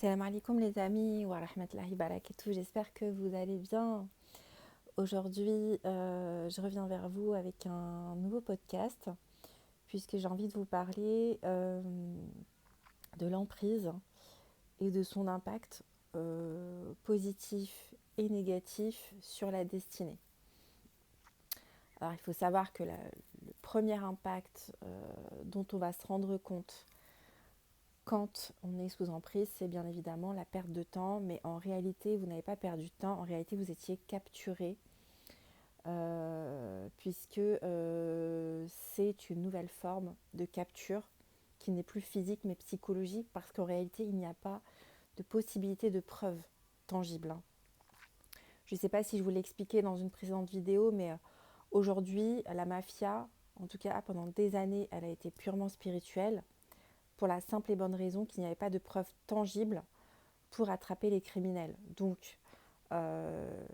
Salam alaikum les amis, wa rahmatullahi barakatuh, j'espère que vous allez bien. Aujourd'hui, je reviens vers vous avec un nouveau podcast, puisque j'ai envie de vous parler de l'emprise et de son impact positif et négatif sur la destinée. Alors il faut savoir que le premier impact dont on va se rendre compte quand on est sous emprise, c'est bien évidemment la perte de temps, mais en réalité, vous n'avez pas perdu de temps, en réalité, vous étiez capturé, puisque c'est une nouvelle forme de capture qui n'est plus physique mais psychologique, parce qu'en réalité, il n'y a pas de possibilité de preuve tangible, hein. Je ne sais pas si je vous l'ai expliqué dans une précédente vidéo, mais aujourd'hui, la mafia, en tout cas pendant des années, elle a été purement spirituelle, pour la simple et bonne raison qu'il n'y avait pas de preuves tangibles pour attraper les criminels. Donc, euh,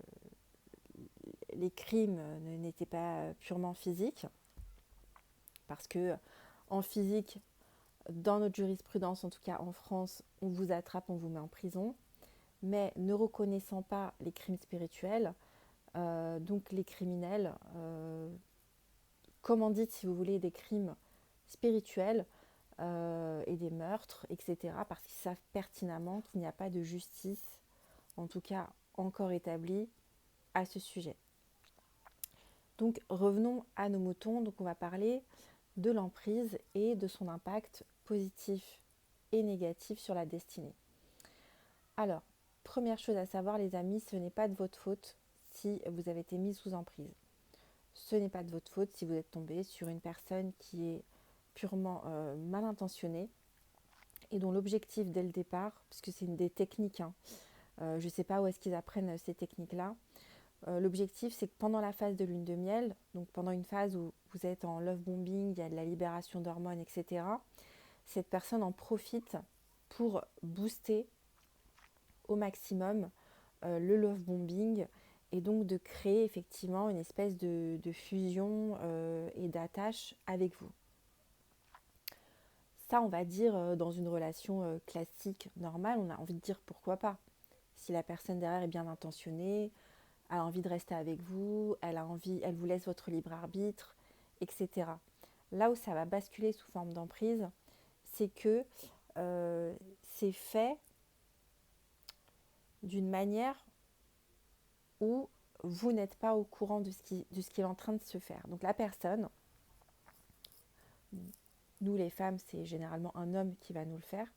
les crimes n'étaient pas purement physiques, parce que en physique, dans notre jurisprudence, en tout cas en France, on vous attrape, on vous met en prison, mais ne reconnaissant pas les crimes spirituels, donc les criminels commanditent, si vous voulez, des crimes spirituels et des meurtres, etc., parce qu'ils savent pertinemment qu'il n'y a pas de justice, en tout cas encore établie, à ce sujet. Donc revenons à nos moutons. Donc on va parler de l'emprise et de son impact positif et négatif sur la destinée. Alors, première chose à savoir les amis, ce n'est pas de votre faute si vous avez été mis sous emprise. Ce n'est pas de votre faute si vous êtes tombé sur une personne qui est purement mal intentionnée et dont l'objectif dès le départ, puisque c'est une des techniques, hein, je ne sais pas où est-ce qu'ils apprennent ces techniques-là, l'objectif, c'est que pendant la phase de lune de miel, donc pendant une phase où vous êtes en love bombing, il y a de la libération d'hormones, etc., cette personne en profite pour booster au maximum le love bombing et donc de créer effectivement une espèce de fusion et d'attache avec vous. Ça, on va dire, dans une relation classique, normale, on a envie de dire pourquoi pas. Si la personne derrière est bien intentionnée, elle a envie de rester avec vous, elle vous laisse votre libre arbitre, etc. Là où ça va basculer sous forme d'emprise, c'est que c'est fait d'une manière où vous n'êtes pas au courant de ce qui est en train de se faire. Donc la personne, nous les femmes, c'est généralement un homme qui va nous le faire.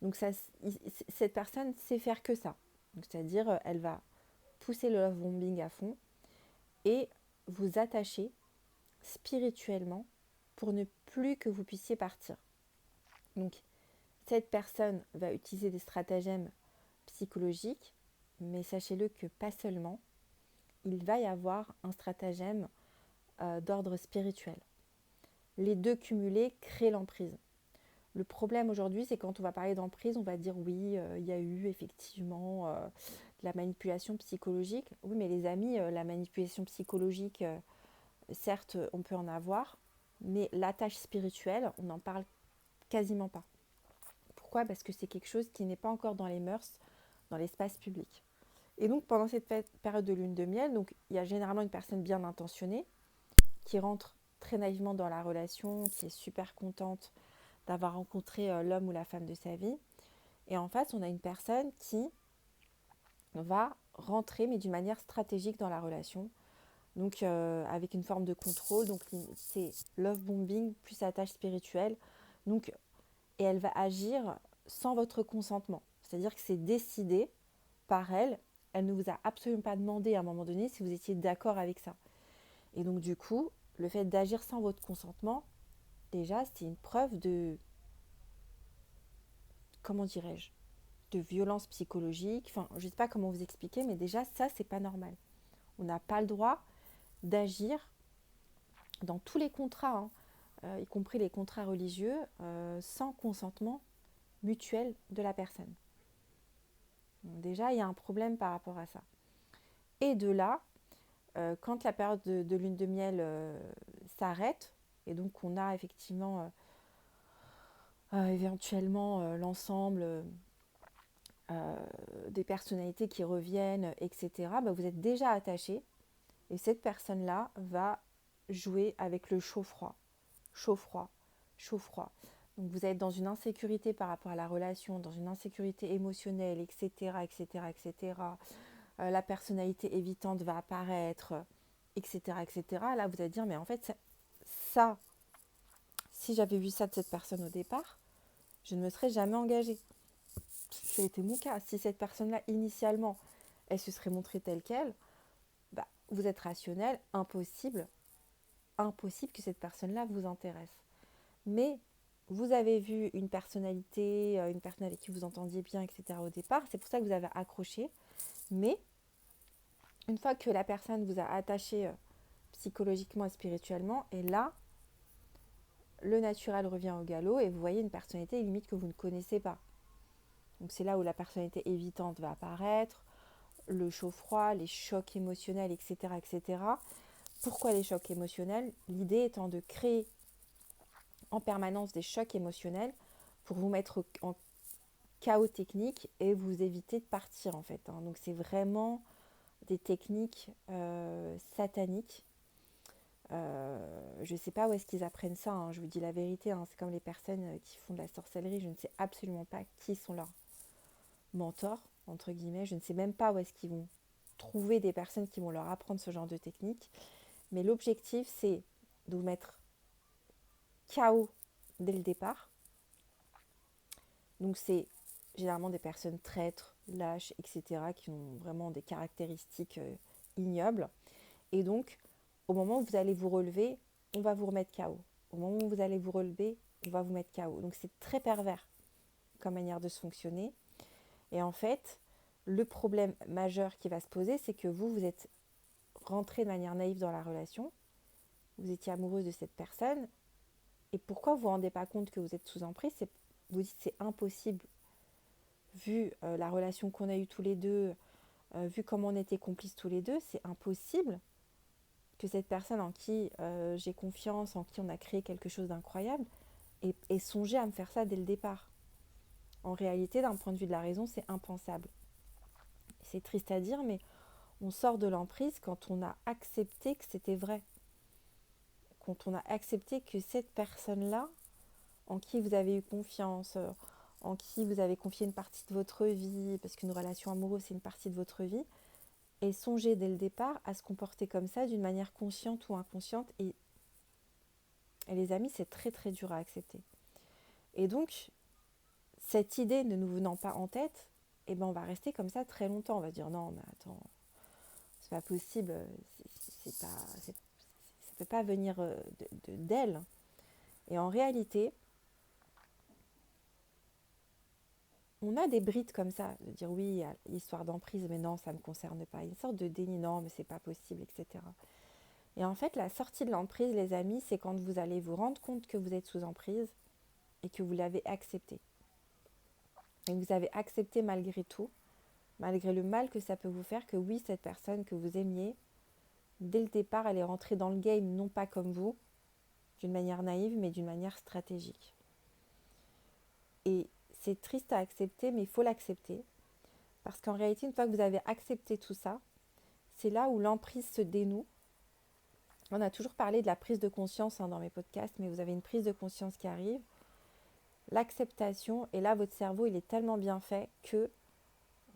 Donc cette personne sait faire que ça. Donc, c'est-à-dire, elle va pousser le love bombing à fond et vous attacher spirituellement pour ne plus que vous puissiez partir. Donc, cette personne va utiliser des stratagèmes psychologiques, mais sachez-le que pas seulement, il va y avoir un stratagème d'ordre spirituel. Les deux cumulés créent l'emprise. Le problème aujourd'hui, c'est quand on va parler d'emprise, on va dire oui, il y a eu effectivement de la manipulation psychologique. Oui, mais les amis, la manipulation psychologique, certes, on peut en avoir, mais l'attache spirituelle, on n'en parle quasiment pas. Pourquoi ? Parce que c'est quelque chose qui n'est pas encore dans les mœurs, dans l'espace public. Et donc, pendant cette période de lune de miel, donc, il y a généralement une personne bien intentionnée qui rentre très naïvement dans la relation, qui est super contente d'avoir rencontré l'homme ou la femme de sa vie. Et en face, on a une personne qui va rentrer, mais d'une manière stratégique dans la relation. Donc, avec une forme de contrôle. Donc, c'est love bombing plus attache spirituelle. Donc, et elle va agir sans votre consentement. C'est-à-dire que c'est décidé par elle. Elle ne vous a absolument pas demandé à un moment donné si vous étiez d'accord avec ça. Et donc, du coup, le fait d'agir sans votre consentement, déjà, c'est une preuve de, comment dirais-je, de violence psychologique. Enfin, je ne sais pas comment vous expliquer, mais déjà, ça, c'est pas normal. On n'a pas le droit d'agir dans tous les contrats, hein, y compris les contrats religieux, sans consentement mutuel de la personne. Donc déjà, il y a un problème par rapport à ça. Et de là, quand la période de lune de miel s'arrête, et donc on a effectivement éventuellement l'ensemble des personnalités qui reviennent, etc., bah, vous êtes déjà attaché et cette personne-là va jouer avec le chaud-froid, chaud-froid, chaud-froid. Donc vous êtes dans une insécurité par rapport à la relation, dans une insécurité émotionnelle, etc., etc., etc. La personnalité évitante va apparaître, etc., etc. Là, vous allez dire, mais en fait, ça, si j'avais vu ça de cette personne au départ, je ne me serais jamais engagée. Ça a été mon cas. Si cette personne-là, initialement, elle se serait montrée telle qu'elle, bah, vous êtes rationnel, impossible que cette personne-là vous intéresse. Mais vous avez vu une personnalité, une personne avec qui vous entendiez bien, etc. au départ, c'est pour ça que vous avez accroché. Mais une fois que la personne vous a attaché psychologiquement et spirituellement, et là, le naturel revient au galop et vous voyez une personnalité limite que vous ne connaissez pas. Donc c'est là où la personnalité évitante va apparaître, le chaud-froid, les chocs émotionnels, etc., etc. Pourquoi les chocs émotionnels? L'idée étant de créer en permanence des chocs émotionnels pour vous mettre en chaos technique et vous éviter de partir en fait. Donc c'est vraiment des techniques sataniques. Je ne sais pas où est-ce qu'ils apprennent ça, je vous dis la vérité, c'est comme les personnes qui font de la sorcellerie, je ne sais absolument pas qui sont leurs mentors, entre guillemets, je ne sais même pas où est-ce qu'ils vont trouver des personnes qui vont leur apprendre ce genre de technique, mais l'objectif c'est de vous mettre KO dès le départ. Donc c'est généralement des personnes traîtres, lâches, etc., qui ont vraiment des caractéristiques ignobles. Et donc, au moment où vous allez vous relever, on va vous remettre KO. Au moment où vous allez vous relever, on va vous mettre KO. Donc c'est très pervers comme manière de se fonctionner. Et en fait, le problème majeur qui va se poser, c'est que vous êtes rentré de manière naïve dans la relation, vous étiez amoureuse de cette personne, et pourquoi vous ne vous rendez pas compte que vous êtes sous emprise, vous dites c'est impossible, vu la relation qu'on a eue tous les deux, vu comment on était complices tous les deux, c'est impossible que cette personne en qui j'ai confiance, en qui on a créé quelque chose d'incroyable, ait songé à me faire ça dès le départ. En réalité, d'un point de vue de la raison, c'est impensable. C'est triste à dire, mais on sort de l'emprise quand on a accepté que c'était vrai. Quand on a accepté que cette personne-là, en qui vous avez eu confiance, en qui vous avez confié une partie de votre vie, parce qu'une relation amoureuse, c'est une partie de votre vie, et songez dès le départ à se comporter comme ça d'une manière consciente ou inconsciente. Et les amis, c'est très très dur à accepter. Et donc, cette idée ne nous venant pas en tête, eh ben on va rester comme ça très longtemps. On va dire non, mais attends, c'est pas possible, ça peut pas venir d'elle. Et en réalité, on a des brides comme ça, de dire oui, il y a l'histoire d'emprise, mais non, ça ne me concerne pas. Une sorte de déni, non, mais c'est pas possible, etc. Et en fait, la sortie de l'emprise, les amis, c'est quand vous allez vous rendre compte que vous êtes sous emprise et que vous l'avez accepté. Et que vous avez accepté malgré tout, malgré le mal que ça peut vous faire, que oui, cette personne que vous aimiez, dès le départ, elle est rentrée dans le game, non pas comme vous, d'une manière naïve, mais d'une manière stratégique. Et c'est triste à accepter, mais il faut l'accepter. Parce qu'en réalité, une fois que vous avez accepté tout ça, c'est là où l'emprise se dénoue. On a toujours parlé de la prise de conscience dans mes podcasts, mais vous avez une prise de conscience qui arrive. L'acceptation, et là, votre cerveau, il est tellement bien fait que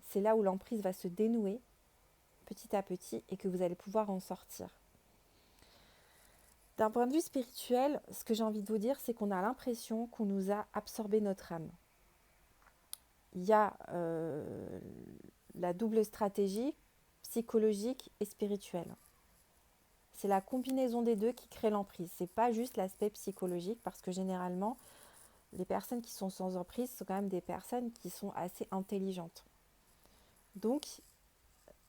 c'est là où l'emprise va se dénouer petit à petit et que vous allez pouvoir en sortir. D'un point de vue spirituel, ce que j'ai envie de vous dire, c'est qu'on a l'impression qu'on nous a absorbé notre âme. Il y a la double stratégie psychologique et spirituelle. C'est la combinaison des deux qui crée l'emprise. C'est pas juste l'aspect psychologique, parce que généralement, les personnes qui sont sans emprise sont quand même des personnes qui sont assez intelligentes. Donc,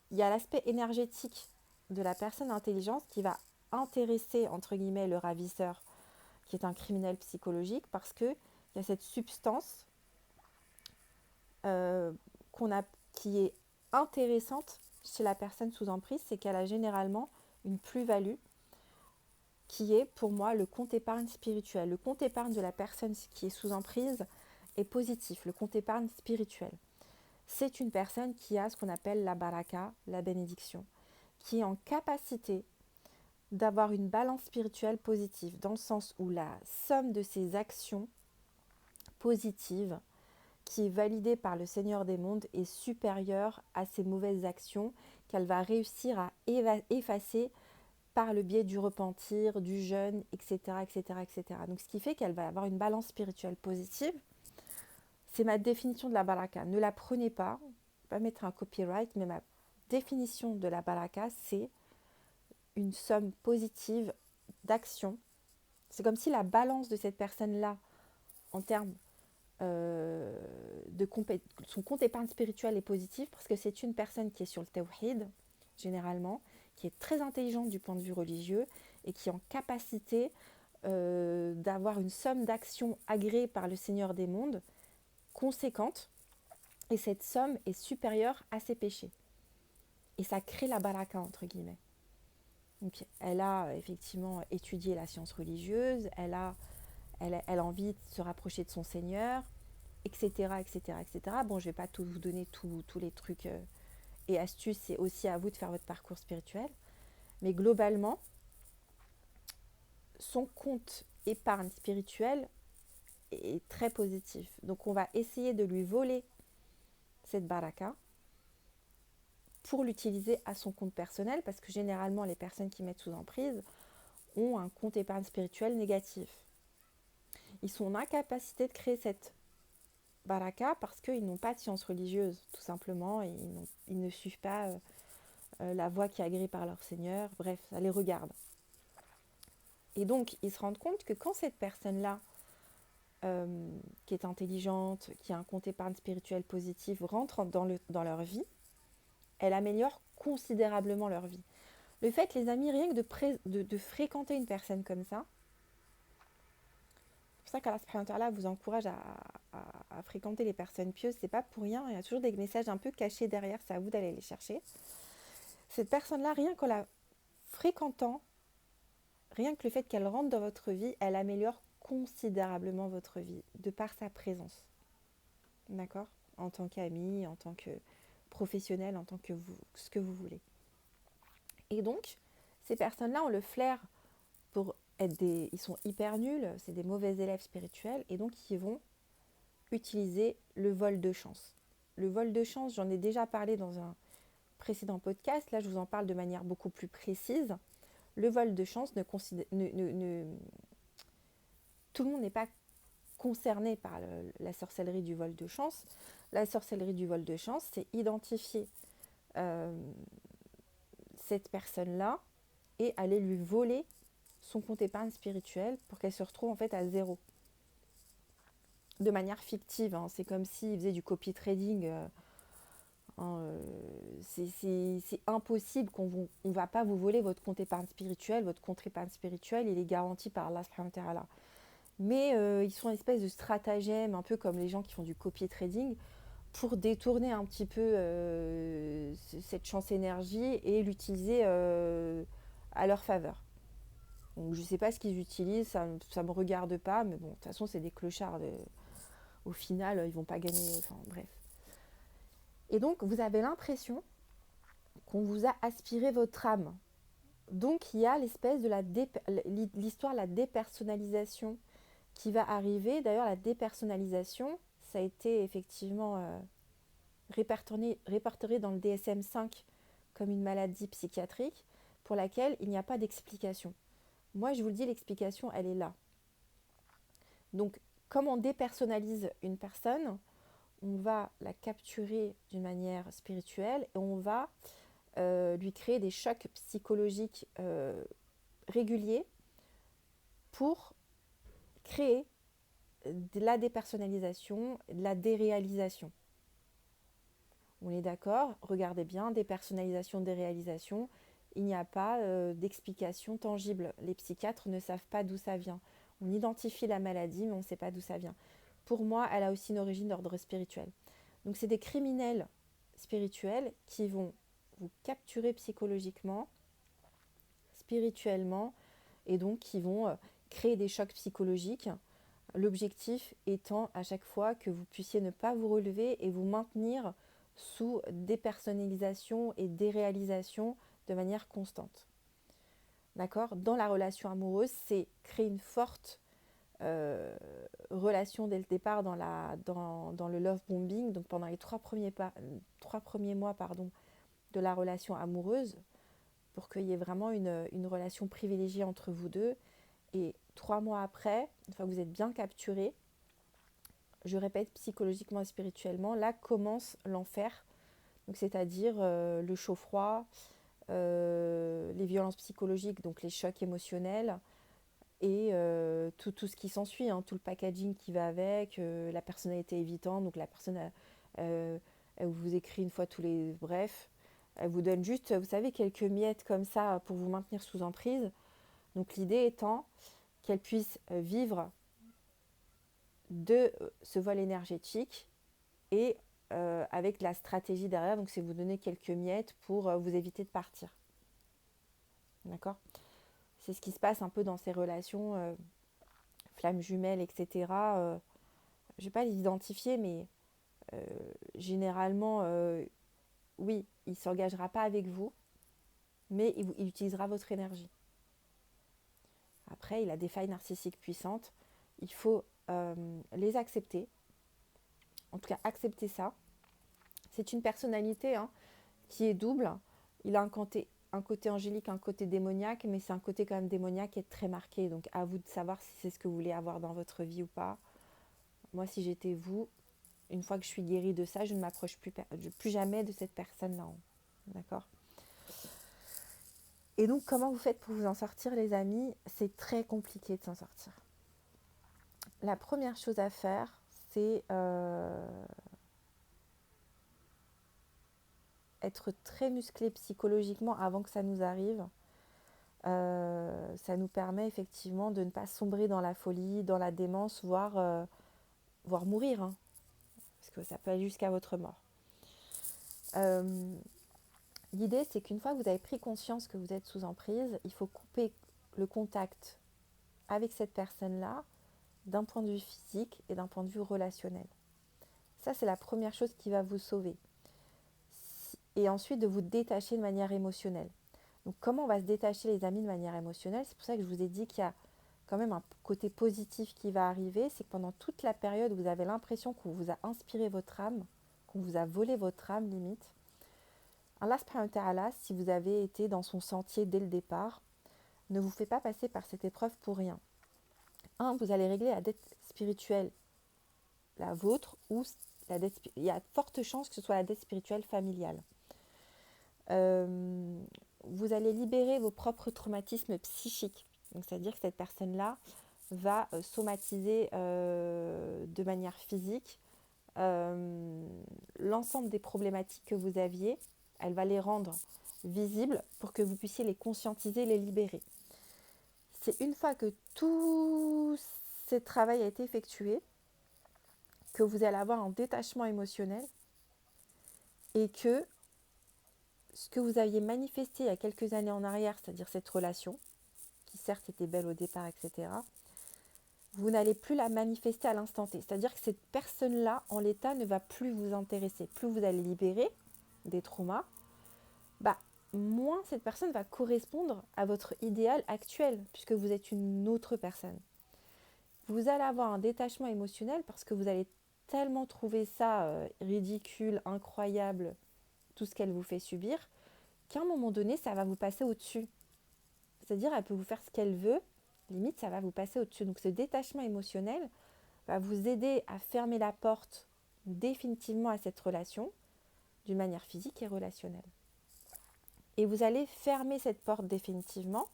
il y a l'aspect énergétique de la personne intelligente qui va intéresser, entre guillemets, le ravisseur, qui est un criminel psychologique, parce qu'il y a cette substance qui est intéressante chez la personne sous emprise, c'est qu'elle a généralement une plus-value qui est pour moi le compte épargne spirituel. Le compte épargne de la personne qui est sous emprise est positif, le compte épargne spirituel. c'est une personne qui a ce qu'on appelle la baraka, la bénédiction, qui est en capacité d'avoir une balance spirituelle positive, dans le sens où la somme de ses actions positives, qui est validée par le Seigneur des mondes, est supérieure à ses mauvaises actions qu'elle va réussir à effacer par le biais du repentir, du jeûne, etc., etc., etc. Donc ce qui fait qu'elle va avoir une balance spirituelle positive. C'est ma définition de la baraka. Ne la prenez pas, je ne vais pas mettre un copyright, mais ma définition de la baraka, c'est une somme positive d'actions. C'est comme si la balance de cette personne-là, en termes son compte épargne spirituel est positif, parce que c'est une personne qui est sur le tawhid, généralement, qui est très intelligente du point de vue religieux et qui est en capacité d'avoir une somme d'actions agréées par le Seigneur des mondes conséquente, et cette somme est supérieure à ses péchés. Et ça crée la baraka, entre guillemets. Donc, elle a effectivement étudié la science religieuse, elle a envie de se rapprocher de son Seigneur, etc., etc., etc. Bon, je ne vais pas vous donner tous les trucs et astuces, c'est aussi à vous de faire votre parcours spirituel. Mais globalement, son compte épargne spirituel est très positif. Donc, on va essayer de lui voler cette baraka pour l'utiliser à son compte personnel, parce que généralement, les personnes qui mettent sous emprise ont un compte épargne spirituel négatif. Ils sont en incapacité de créer cette baraka parce qu'ils n'ont pas de science religieuse, tout simplement, et ils ne suivent pas la voie qui est agréée par leur Seigneur, bref, ça les regarde. Et donc, ils se rendent compte que quand cette personne-là, qui est intelligente, qui a un compte épargne spirituel positif, rentre dans leur vie, elle améliore considérablement leur vie. Le fait, les amis, rien que de fréquenter une personne comme ça, c'est pour ça qu'Allah subhanahu wa ta'ala vous encourage à fréquenter les personnes pieuses, c'est pas pour rien, il y a toujours des messages un peu cachés derrière, c'est à vous d'aller les chercher. Cette personne-là, rien qu'en la fréquentant, rien que le fait qu'elle rentre dans votre vie, elle améliore considérablement votre vie, de par sa présence. D'accord ? En tant qu'ami, en tant que professionnel, en tant que vous, ce que vous voulez. Et donc, ces personnes-là ont le flair pour être ils sont hyper nuls, c'est des mauvais élèves spirituels, et donc ils vont utiliser le vol de chance. Le vol de chance, j'en ai déjà parlé dans un précédent podcast, là je vous en parle de manière beaucoup plus précise. Le vol de chance tout le monde n'est pas concerné par la sorcellerie du vol de chance. La sorcellerie du vol de chance, c'est identifier cette personne-là et aller lui voler son compte épargne spirituel pour qu'elle se retrouve en fait à zéro. De manière fictive, hein. C'est comme s'il faisait du copy trading. C'est impossible qu'on ne va pas vous voler votre compte épargne spirituel. Votre compte épargne spirituel, il est garanti par Allah subhanahu wa ta'ala. Mais ils sont une espèce de stratagème, un peu comme les gens qui font du copy trading, pour détourner un petit peu cette chance énergie et l'utiliser à leur faveur. Donc je ne sais pas ce qu'ils utilisent, ça ne me regarde pas, mais bon, de toute façon c'est des clochards. Au final, ils ne vont pas gagner, enfin bref. Et donc vous avez l'impression qu'on vous a aspiré votre âme. Donc il y a l'espèce de l'histoire, la dépersonnalisation qui va arriver. D'ailleurs, la dépersonnalisation, ça a été effectivement répertorié dans le DSM-5 comme une maladie psychiatrique pour laquelle il n'y a pas d'explication. Moi, je vous le dis, l'explication, elle est là. Donc, comme on dépersonnalise une personne, on va la capturer d'une manière spirituelle et on va lui créer des chocs psychologiques réguliers pour créer de la dépersonnalisation, de la déréalisation. On est d'accord, regardez bien, dépersonnalisation, déréalisation, il n'y a pas d'explication tangible. Les psychiatres ne savent pas d'où ça vient. On identifie la maladie, mais on ne sait pas d'où ça vient. Pour moi, elle a aussi une origine d'ordre spirituel. Donc c'est des criminels spirituels qui vont vous capturer psychologiquement, spirituellement, et donc qui vont créer des chocs psychologiques. L'objectif étant à chaque fois que vous puissiez ne pas vous relever et vous maintenir sous dépersonnalisation et déréalisation de manière constante. D'accord ? Dans la relation amoureuse, c'est créer une forte relation dès le départ dans le love bombing, donc pendant les trois premiers mois de la relation amoureuse, pour qu'il y ait vraiment une relation privilégiée entre vous deux. Et 3 mois après, une fois que vous êtes bien capturé, je répète, psychologiquement et spirituellement, là commence l'enfer, donc c'est-à-dire le chaud-froid, les violences psychologiques, donc les chocs émotionnels, et tout ce qui s'ensuit, hein, tout le packaging qui va avec, la personnalité évitante, donc la personne, elle vous écrit une fois tous les... Bref, elle vous donne juste, vous savez, quelques miettes comme ça pour vous maintenir sous emprise. Donc l'idée étant qu'elle puisse vivre de ce vol énergétique et avec la stratégie derrière, donc c'est vous donner quelques miettes pour vous éviter de partir. D'accord ? C'est ce qui se passe un peu dans ces relations flammes jumelles, etc. Je ne vais pas les identifier, mais généralement, oui, il ne s'engagera pas avec vous, mais il utilisera votre énergie. Après, il a des failles narcissiques puissantes. Il faut les accepter. En tout cas, accepter ça. C'est une personnalité qui est double. Il a un côté angélique, un côté démoniaque, mais c'est un côté quand même démoniaque qui est très marqué. Donc à vous de savoir si c'est ce que vous voulez avoir dans votre vie ou pas. Moi, si j'étais vous, une fois que je suis guérie de ça, je ne m'approche plus jamais de cette personne-là. D'accord ? Et donc, comment vous faites pour vous en sortir, les amis ? C'est très compliqué de s'en sortir. La première chose à faire, c'est être très musclé psychologiquement avant que ça nous arrive. Ça nous permet effectivement de ne pas sombrer dans la folie, dans la démence, voire mourir. Hein, parce que ça peut aller jusqu'à votre mort. L'idée, c'est qu'une fois que vous avez pris conscience que vous êtes sous emprise, il faut couper le contact avec cette personne-là d'un point de vue physique et d'un point de vue relationnel. Ça, c'est la première chose qui va vous sauver. Et ensuite, de vous détacher de manière émotionnelle. Donc, comment on va se détacher, les amis, de manière émotionnelle ? C'est pour ça que je vous ai dit qu'il y a quand même un côté positif qui va arriver. C'est que pendant toute la période où vous avez l'impression qu'on vous a inspiré votre âme, qu'on vous a volé votre âme, limite, Allah subhanahu wa ta'ala, si vous avez été dans son sentier dès le départ, ne vous fait pas passer par cette épreuve pour rien. Vous allez régler la dette spirituelle, la vôtre, ou il y a de fortes chances que ce soit la dette spirituelle familiale. Vous allez libérer vos propres traumatismes psychiques. Donc, c'est-à-dire que cette personne-là va somatiser de manière physique l'ensemble des problématiques que vous aviez. Elle va les rendre visibles pour que vous puissiez les conscientiser, les libérer. C'est une fois que tout ce travail a été effectué que vous allez avoir un détachement émotionnel et que ce que vous aviez manifesté il y a quelques années en arrière, c'est-à-dire cette relation, qui certes était belle au départ, etc., vous n'allez plus la manifester à l'instant T. C'est-à-dire que cette personne-là, en l'état, ne va plus vous intéresser. Plus vous allez libérer des traumas, moins cette personne va correspondre à votre idéal actuel, puisque vous êtes une autre personne. Vous allez avoir un détachement émotionnel parce que vous allez tellement trouver ça ridicule, incroyable, tout ce qu'elle vous fait subir, qu'à un moment donné, ça va vous passer au-dessus. C'est-à-dire, elle peut vous faire ce qu'elle veut, limite, ça va vous passer au-dessus. Donc, ce détachement émotionnel va vous aider à fermer la porte définitivement à cette relation d'une manière physique et relationnelle. Et vous allez fermer cette porte définitivement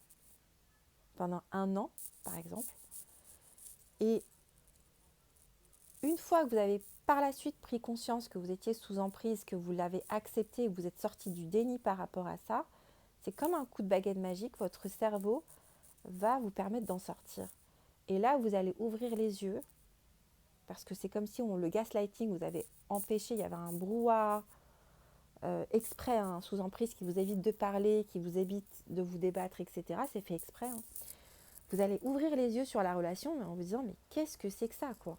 pendant 1 an, par exemple. Et une fois que vous avez par la suite pris conscience que vous étiez sous emprise, que vous l'avez accepté, que vous êtes sorti du déni par rapport à ça, c'est comme un coup de baguette magique, votre cerveau va vous permettre d'en sortir. Et là, vous allez ouvrir les yeux, parce que c'est comme si le gaslighting, vous avez empêché, il y avait un brouhaha exprès, sous emprise, qui vous évite de parler, qui vous évite de vous débattre, etc. C'est fait exprès. Vous allez ouvrir les yeux sur la relation, mais en vous disant, mais qu'est-ce que c'est que ça, quoi ?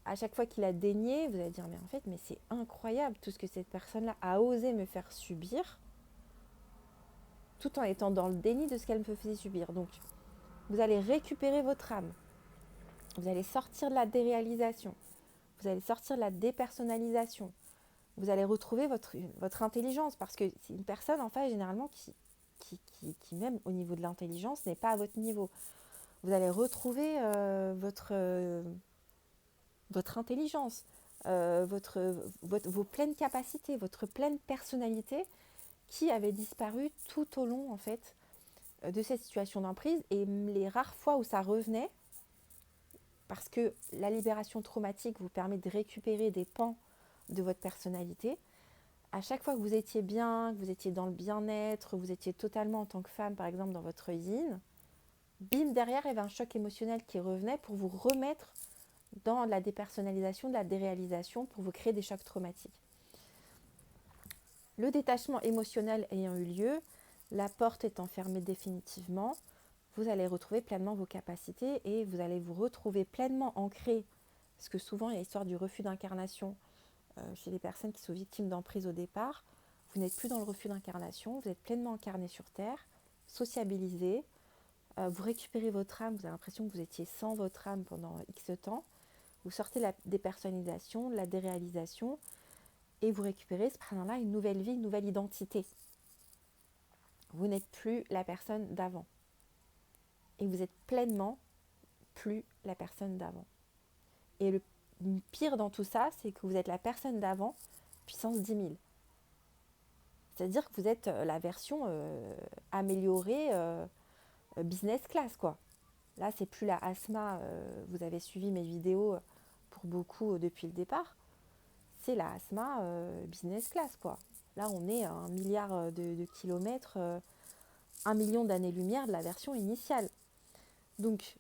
à chaque fois qu'il a dénié, vous allez dire, mais en fait, mais c'est incroyable tout ce que cette personne-là a osé me faire subir, tout en étant dans le déni de ce qu'elle me faisait subir. Donc, vous allez récupérer votre âme. Vous allez sortir de la déréalisation. Vous allez sortir de la dépersonnalisation. Vous allez retrouver votre intelligence, parce que c'est une personne, en fait, généralement, qui même au niveau de l'intelligence, n'est pas à votre niveau. Vous allez retrouver votre intelligence, vos pleines capacités, votre pleine personnalité qui avait disparu tout au long, en fait, de cette situation d'emprise. Et les rares fois où ça revenait, parce que la libération traumatique vous permet de récupérer des pans de votre personnalité, à chaque fois que vous étiez bien, que vous étiez dans le bien-être, vous étiez totalement en tant que femme, par exemple, dans votre yin, bim, derrière, il y avait un choc émotionnel qui revenait pour vous remettre dans la dépersonnalisation, de la déréalisation, pour vous créer des chocs traumatiques. Le détachement émotionnel ayant eu lieu, la porte étant fermée définitivement, vous allez retrouver pleinement vos capacités et vous allez vous retrouver pleinement ancré, parce que souvent il y a l'histoire du refus d'incarnation chez les personnes qui sont victimes d'emprise au départ. Vous n'êtes plus dans le refus d'incarnation, vous êtes pleinement incarné sur Terre, sociabilisé, vous récupérez votre âme, vous avez l'impression que vous étiez sans votre âme pendant X temps, vous sortez de la dépersonnalisation, de la déréalisation, et vous récupérez, là une nouvelle vie, une nouvelle identité. Vous n'êtes plus la personne d'avant. Et vous êtes pleinement plus la personne d'avant. Et le pire dans tout ça, c'est que vous êtes la personne d'avant, puissance 10 000. C'est-à-dire que vous êtes la version améliorée business class, quoi. Là, c'est plus la asthma, vous avez suivi mes vidéos pour beaucoup depuis le départ. C'est la asthma business class, quoi. Là, on est à 1 milliard de kilomètres, 1 million d'années-lumière de la version initiale. Donc,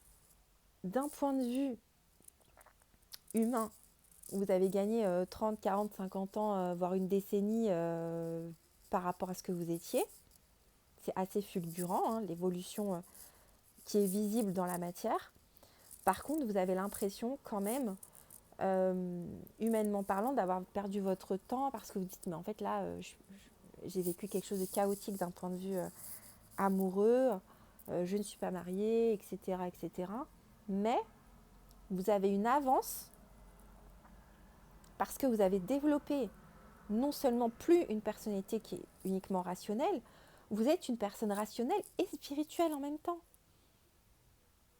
d'un point de vue humain, vous avez gagné 30, 40, 50 ans, voire une décennie par rapport à ce que vous étiez. C'est assez fulgurant, hein, l'évolution qui est visible dans la matière. Par contre, vous avez l'impression quand même, humainement parlant, d'avoir perdu votre temps parce que vous dites, mais en fait là, j'ai vécu quelque chose de chaotique d'un point de vue amoureux, je ne suis pas mariée, etc., etc. Mais vous avez une avance parce que vous avez développé non seulement plus une personnalité qui est uniquement rationnelle, vous êtes une personne rationnelle et spirituelle en même temps.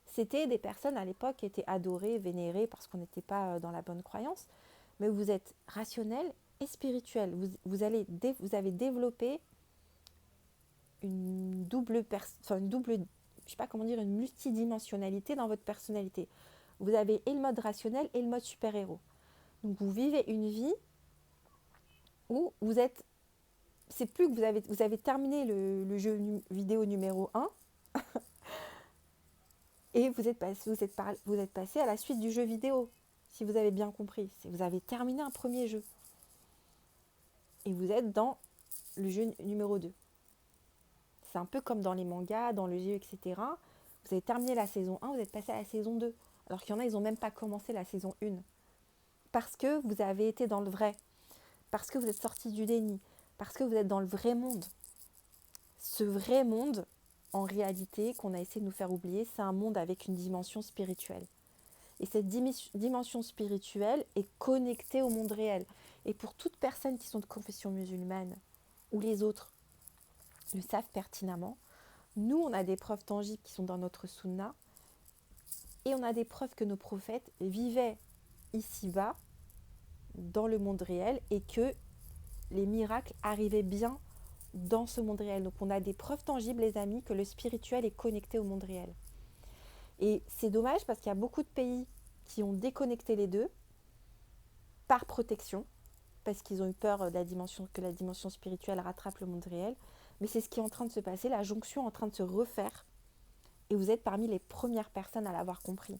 C'était des personnes à l'époque qui étaient adorées, vénérées parce qu'on n'était pas dans la bonne croyance, mais vous êtes rationnel et spirituel. Vous avez développé une double, je sais pas comment dire, une multidimensionnalité dans votre personnalité. Vous avez et le mode rationnel et le mode super-héros. Donc vous vivez une vie où vous êtes, c'est plus que vous avez terminé le jeu vidéo numéro 1 et vous êtes passé à la suite du jeu vidéo, si vous avez bien compris. Vous avez terminé un premier jeu et vous êtes dans le jeu numéro 2. C'est un peu comme dans les mangas, dans le jeu, etc. Vous avez terminé la saison 1, vous êtes passé à la saison 2. Alors qu'il y en a, ils n'ont même pas commencé la saison 1. Parce que vous avez été dans le vrai. Parce que vous êtes sorti du déni. Parce que vous êtes dans le vrai monde. Ce vrai monde, en réalité, qu'on a essayé de nous faire oublier, c'est un monde avec une dimension spirituelle. Et cette dimension spirituelle est connectée au monde réel. Et pour toutes personnes qui sont de confession musulmane, ou les autres le savent pertinemment, nous, on a des preuves tangibles qui sont dans notre sunna, et on a des preuves que nos prophètes vivaient ici-bas, dans le monde réel, et que les miracles arrivaient bien dans ce monde réel. Donc on a des preuves tangibles, les amis, que le spirituel est connecté au monde réel. Et c'est dommage parce qu'il y a beaucoup de pays qui ont déconnecté les deux par protection, parce qu'ils ont eu peur que la dimension spirituelle rattrape le monde réel. Mais c'est ce qui est en train de se passer, la jonction est en train de se refaire. Et vous êtes parmi les premières personnes à l'avoir compris.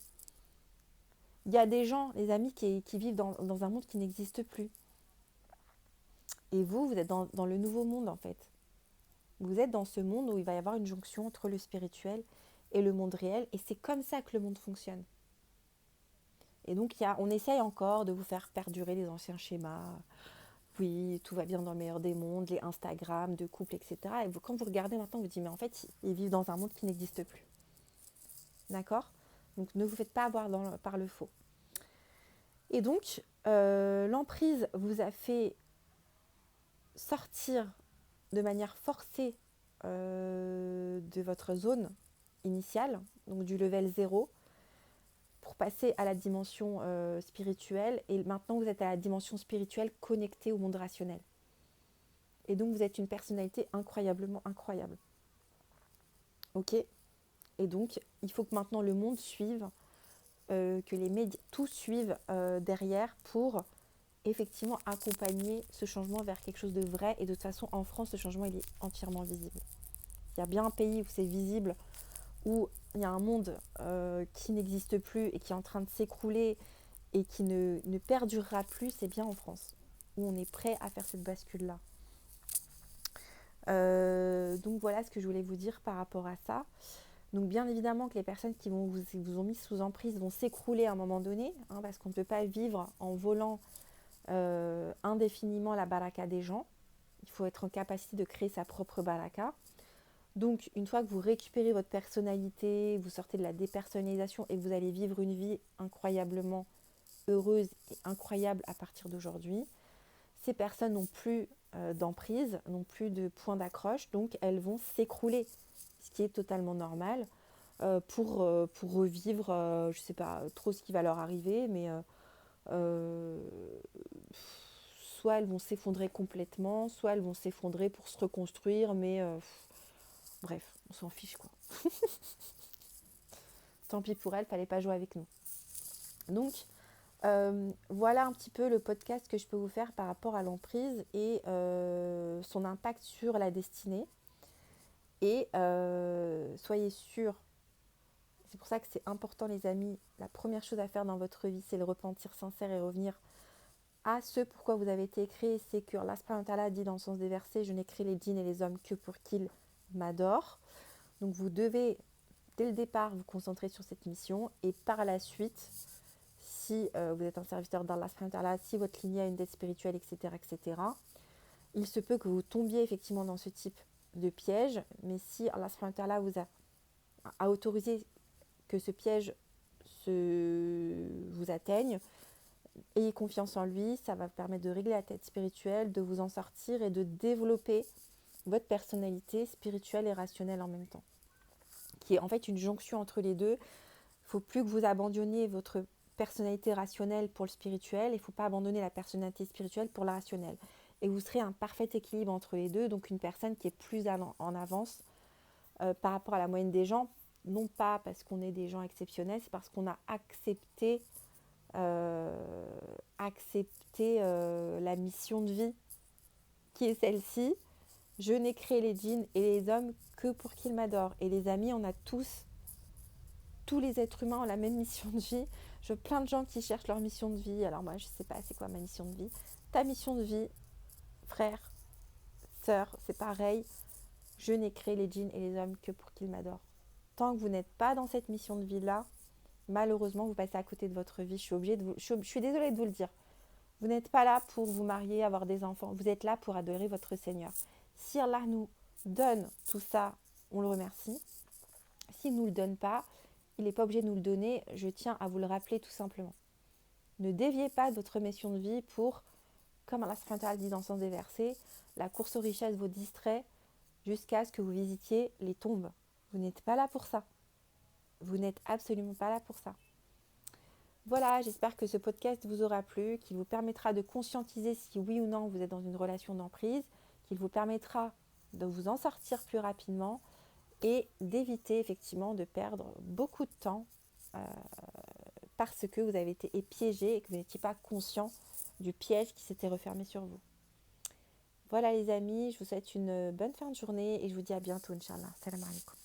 Il y a des gens, les amis, qui vivent dans un monde qui n'existe plus. Et vous êtes dans le nouveau monde, en fait. Vous êtes dans ce monde où il va y avoir une jonction entre le spirituel et le monde réel. Et c'est comme ça que le monde fonctionne. Et donc, on essaye encore de vous faire perdurer les anciens schémas. Oui, tout va bien dans le meilleur des mondes, les Instagram de couple, etc. Et quand vous regardez maintenant, vous dites, mais en fait, ils vivent dans un monde qui n'existe plus. D'accord? Donc, ne vous faites pas avoir par le faux. Et donc, l'emprise vous a fait sortir de manière forcée de votre zone initiale, donc du level 0, pour passer à la dimension spirituelle. Et maintenant, vous êtes à la dimension spirituelle connectée au monde rationnel. Et donc, vous êtes une personnalité incroyablement incroyable. Ok? Et donc, il faut que maintenant le monde suive, que les médias, tout suivent derrière pour effectivement accompagner ce changement vers quelque chose de vrai. Et de toute façon, en France, ce changement, il est entièrement visible. Il y a bien un pays où c'est visible, où il y a un monde qui n'existe plus et qui est en train de s'écrouler et qui ne perdurera plus, c'est bien en France, où on est prêt à faire cette bascule-là. Donc voilà ce que je voulais vous dire par rapport à ça. Donc bien évidemment que les personnes qui vous ont mis sous emprise vont s'écrouler à un moment donné, parce qu'on ne peut pas vivre en volant indéfiniment la baraka des gens. Il faut être en capacité de créer sa propre baraka. Donc une fois que vous récupérez votre personnalité, vous sortez de la dépersonnalisation et que vous allez vivre une vie incroyablement heureuse et incroyable à partir d'aujourd'hui, ces personnes n'ont plus d'emprise, n'ont plus de point d'accroche, donc elles vont s'écrouler, ce qui est totalement normal, pour revivre, je ne sais pas trop ce qui va leur arriver, mais soit elles vont s'effondrer complètement, soit elles vont s'effondrer pour se reconstruire, mais bref, on s'en fiche quoi. Tant pis pour elles, fallait pas jouer avec nous. Donc, voilà un petit peu le podcast que je peux vous faire par rapport à l'emprise et son impact sur la destinée. Et soyez sûrs, c'est pour ça que c'est important les amis, la première chose à faire dans votre vie, c'est le repentir sincère et revenir à ce pourquoi vous avez été créé. C'est que Allah subhanahu wa ta'ala dit dans le sens des versets, je n'ai créé les djinns et les hommes que pour qu'ils m'adorent. Donc vous devez dès le départ vous concentrer sur cette mission et par la suite, si vous êtes un serviteur d'Allah subhanahu wa ta'ala, si votre lignée a une dette spirituelle, etc., etc., il se peut que vous tombiez effectivement dans ce type de piège, mais si Allah subhanahu wa ta'ala vous a autorisé que ce piège vous atteigne, ayez confiance en lui, ça va vous permettre de régler la tête spirituelle, de vous en sortir et de développer votre personnalité spirituelle et rationnelle en même temps, qui est en fait une jonction entre les deux. Il ne faut plus que vous abandonniez votre personnalité rationnelle pour le spirituel, il ne faut pas abandonner la personnalité spirituelle pour la rationnelle. Et vous serez un parfait équilibre entre les deux, donc une personne qui est plus en avance par rapport à la moyenne des gens, non pas parce qu'on est des gens exceptionnels, c'est parce qu'on a accepté la mission de vie qui est celle-ci. Je n'ai créé les djinns et les hommes que pour qu'ils m'adorent. Et les amis, on a tous les êtres humains ont la même mission de vie. Je vois plein de gens qui cherchent leur mission de vie. Alors moi, je ne sais pas c'est quoi ma mission de vie. Ta mission de vie, frère, sœur, c'est pareil. Je n'ai créé les djinns et les hommes que pour qu'ils m'adorent. Tant que vous n'êtes pas dans cette mission de vie-là, malheureusement, vous passez à côté de votre vie. Je suis désolée de vous le dire. Vous n'êtes pas là pour vous marier, avoir des enfants. Vous êtes là pour adorer votre Seigneur. Si Allah nous donne tout ça, on le remercie. S'il ne nous le donne pas, il n'est pas obligé de nous le donner. Je tiens à vous le rappeler tout simplement. Ne déviez pas de votre mission de vie pour, comme Allah subhanahu wa ta'ala dit dans le sens des versets, la course aux richesses vous distrait jusqu'à ce que vous visitiez les tombes. Vous n'êtes pas là pour ça. Vous n'êtes absolument pas là pour ça. Voilà, j'espère que ce podcast vous aura plu, qu'il vous permettra de conscientiser si oui ou non vous êtes dans une relation d'emprise, qu'il vous permettra de vous en sortir plus rapidement et d'éviter effectivement de perdre beaucoup de temps parce que vous avez été piégé et que vous n'étiez pas conscient du piège qui s'était refermé sur vous. Voilà les amis, je vous souhaite une bonne fin de journée et je vous dis à bientôt, Inch'Allah. Salam alaikum.